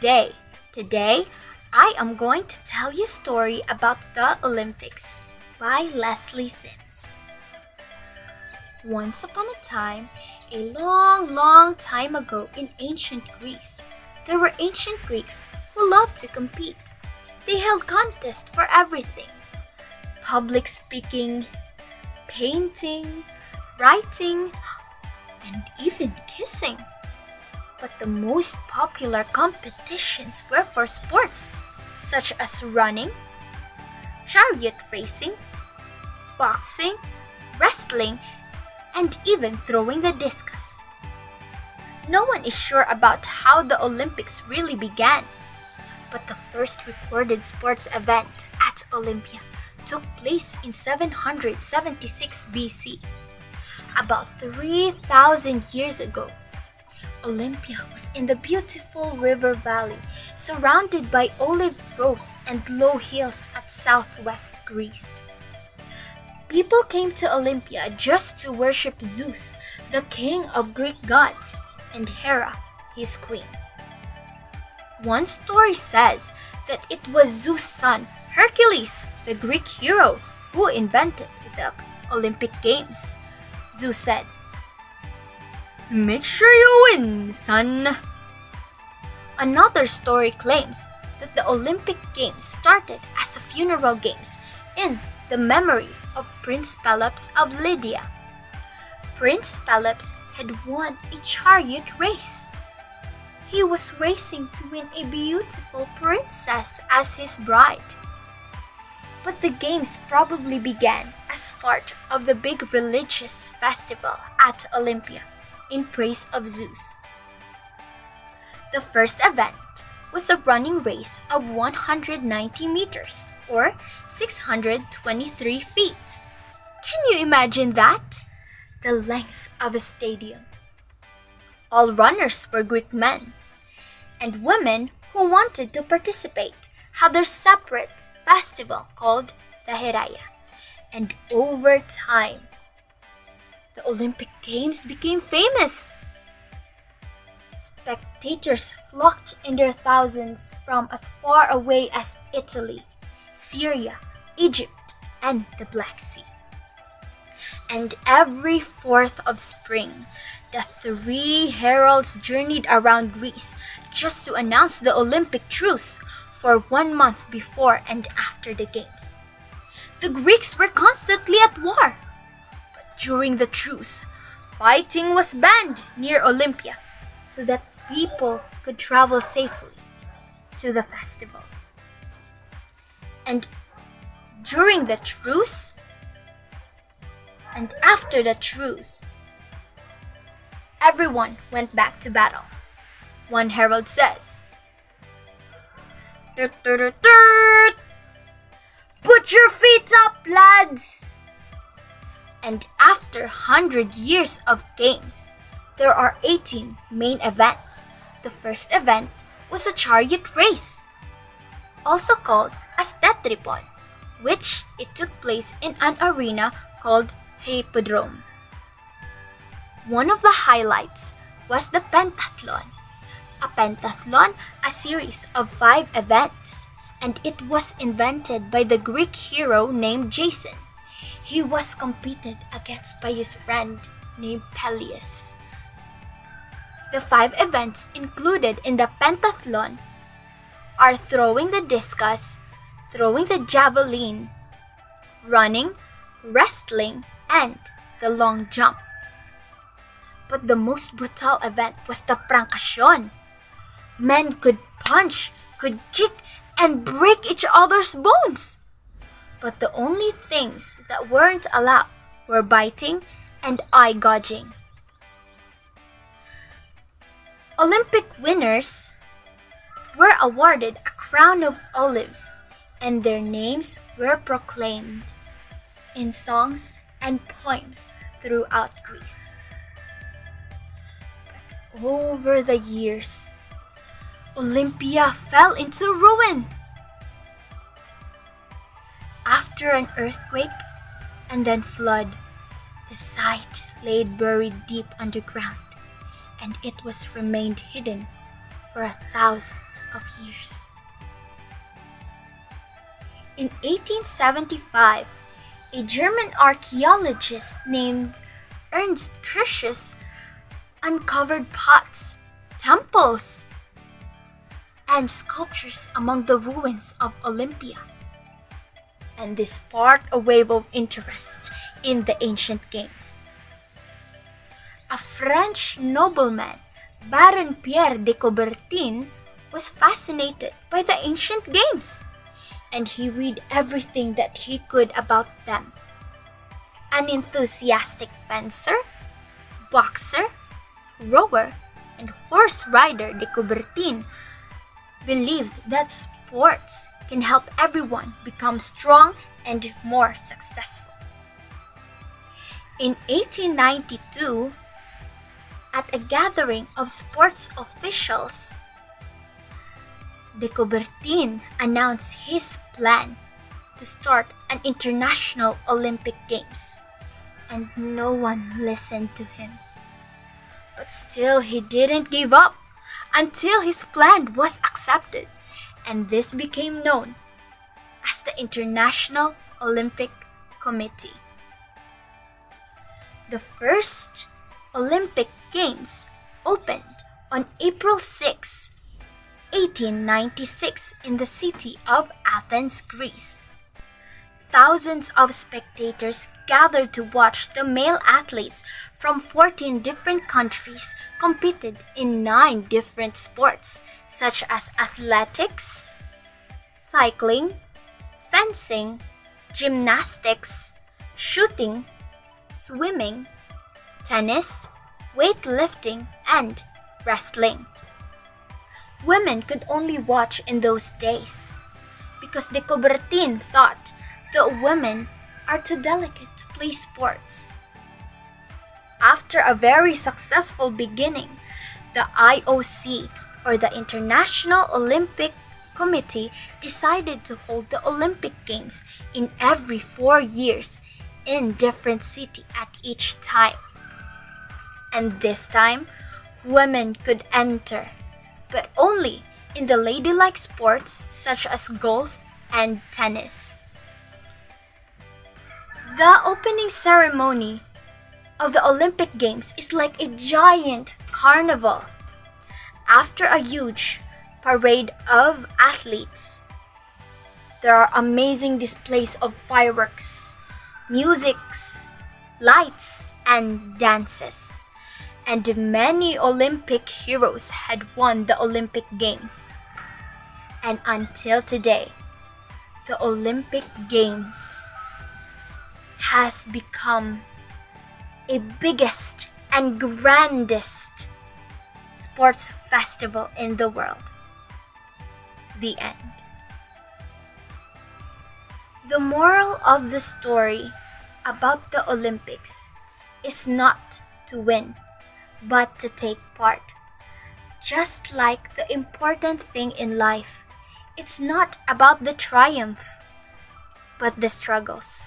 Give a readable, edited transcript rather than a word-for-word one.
day. Today, I am going to tell you a story about the Olympics by Leslie Sims. Once upon a time, a long time ago in ancient Greece, there were ancient Greeks who loved to compete. They held contests for everything: public speaking, painting, writing, and even kissing. But the most popular competitions were for sports such as running, chariot racing, boxing, wrestling, and even throwing the discus. No one is sure about how the Olympics really began, but the first recorded sports event at Olympia took place in 776 BC. About 3,000 years ago, Olympia was in the beautiful river valley, surrounded by olive groves and low hills at southwest Greece. People came to Olympia just to worship Zeus, the king of Greek gods, and Hera, his queen. One story says that it was Zeus' son, Hercules, the Greek hero, who invented the Olympic Games. Zeus said, "Make sure you win, son." Another story claims that the Olympic Games started as a funeral games in the memory of Prince Pelops of Lydia. Prince Pelops had won a chariot race. He was racing to win a beautiful princess as his bride. But the games probably began as part of the big religious festival at Olympia in praise of Zeus. The first event was a running race of 190 meters or 623 feet. Can you imagine that? The length of a stadium. All runners were Greek men, and women who wanted to participate had their separate festival called the Heraya. And over time, the Olympic Games became famous. Spectators flocked in their thousands from as far away as Italy, Syria, Egypt, and the Black Sea. And every 4th of spring, the 3 heralds journeyed around Greece just to announce the Olympic truce for 1 month before and after the Games. The Greeks were constantly at war, but during the truce, fighting was banned near Olympia so that people could travel safely to the festival. And during the truce and after the truce, everyone went back to battle. One herald says, "Tut, tut, tut, tut. Put your feet up, lads!" And after 100 years of games, there are 18 main events. The first event was a chariot race, also called as tetripon, which it took place in an arena called Hippodrome. One of the highlights was the pentathlon. A pentathlon, a series of 5 events, and it was invented by the Greek hero named Jason. He was competed against by his friend named Peleus. The 5 events included in the pentathlon are throwing the discus, throwing the javelin, running, wrestling, and the long jump. But the most brutal event was the prankasyon. Men could punch, could kick, and break each other's bones. But the only things that weren't allowed were biting and eye gouging. Olympic winners were awarded a crown of olives, and their names were proclaimed in songs and poems throughout Greece. But over the years, Olympia fell into ruin. After an earthquake and then flood, the site lay buried deep underground, and it was remained hidden for thousands of years. In 1875, a German archaeologist named Ernst Kirches uncovered pots, temples, and sculptures among the ruins of Olympia. And this sparked a wave of interest in the ancient games. A French nobleman, Baron Pierre de Coubertin, was fascinated by the ancient games, and he read everything that he could about them. An enthusiastic fencer, boxer, rower, and horse rider, de Coubertin believed that sports can help everyone become strong and more successful. In 1892, at a gathering of sports officials, de Coubertin announced his plan to start an international Olympic Games, and no one listened to him. But still, he didn't give up until his plan was accepted, and this became known as the International Olympic Committee. The first Olympic Games opened on April 6, 1896 in the city of Athens, Greece. Thousands of spectators gathered to watch the male athletes from 14 different countries competed in 9 different sports such as athletics, cycling, fencing, gymnastics, shooting, swimming, tennis, weightlifting, and wrestling. Women could only watch in those days because de Coubertin thought that women are too delicate to play sports. After a very successful beginning, the IOC, or the International Olympic Committee, decided to hold the Olympic Games in every 4 years in different cities at each time. And this time, women could enter, but only in the ladylike sports such as golf and tennis. The opening ceremony of the Olympic Games is like a giant carnival. After a huge parade of athletes, there are amazing displays of fireworks, musics, lights, and dances. And many Olympic heroes had won the Olympic Games. And until today, the Olympic Games has become a biggest and grandest sports festival in the world. The end. The moral of the story about the Olympics is not to win, but to take part. Just like the important thing in life, it's not about the triumph, but the struggles.